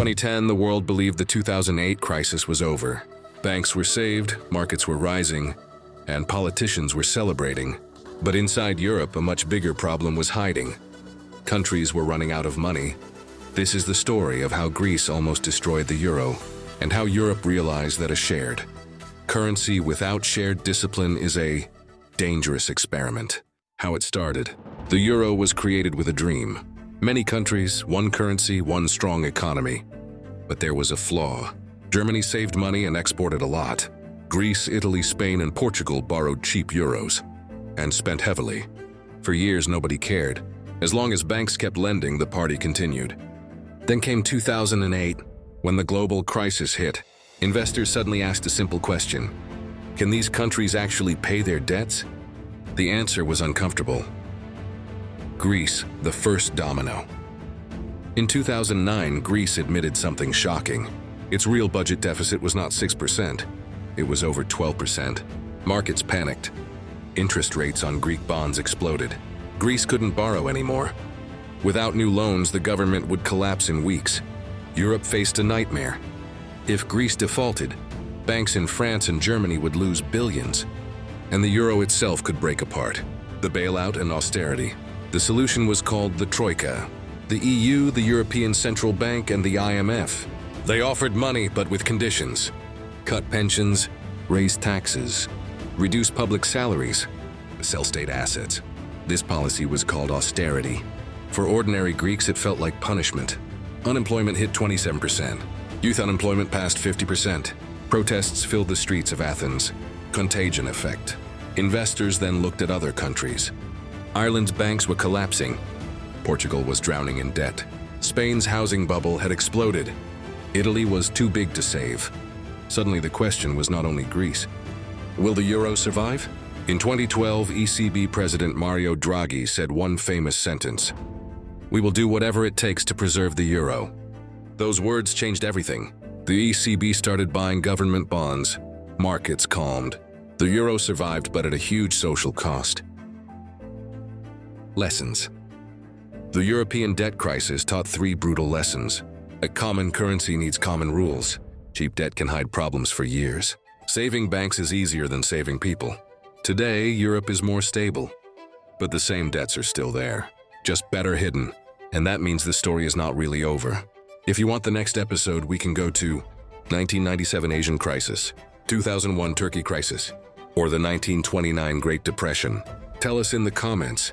2010, the world believed the 2008 crisis was over. Banks were saved, markets were rising, and politicians were celebrating. But inside Europe, a much bigger problem was hiding. Countries were running out of money. This is the story of how Greece almost destroyed the euro, and how Europe realized that a shared currency without shared discipline is a dangerous experiment. How it started. The euro was created with a dream. Many countries, one currency, one strong economy. But there was a flaw. Germany saved money and exported a lot. Greece, Italy, Spain, and Portugal borrowed cheap euros and spent heavily. For years, nobody cared. As long as banks kept lending, the party continued. Then came 2008, when the global crisis hit. Investors suddenly asked a simple question. Can these countries actually pay their debts? The answer was uncomfortable. Greece, the first domino. In 2009, Greece admitted something shocking. Its real budget deficit was not 6%. It was over 12%. Markets panicked. Interest rates on Greek bonds exploded. Greece couldn't borrow anymore. Without new loans, the government would collapse in weeks. Europe faced a nightmare. If Greece defaulted, banks in France and Germany would lose billions, and the euro itself could break apart. The bailout and austerity. The solution was called the Troika. The EU, the European Central Bank, and the IMF. They offered money, but with conditions. Cut pensions, raise taxes, reduce public salaries, sell state assets. This policy was called austerity. For ordinary Greeks, it felt like punishment. Unemployment hit 27%. Youth unemployment passed 50%. Protests filled the streets of Athens. Contagion effect. Investors then looked at other countries. Ireland's banks were collapsing. Portugal was drowning in debt. Spain's housing bubble had exploded. Italy was too big to save. Suddenly the question was not only Greece. Will the euro survive? In 2012, ECB President Mario Draghi said one famous sentence. We will do whatever it takes to preserve the euro. Those words changed everything. The ECB started buying government bonds. Markets calmed. The euro survived, but at a huge social cost. Lessons. The European debt crisis taught 3 brutal lessons. A common currency needs common rules. Cheap debt can hide problems for years. Saving banks is easier than saving people. Today, Europe is more stable, but the same debts are still there, just better hidden. And that means the story is not really over. If you want the next episode, we can go to 1997 Asian crisis, 2001 Turkey crisis, or the 1929 Great Depression. Tell us in the comments.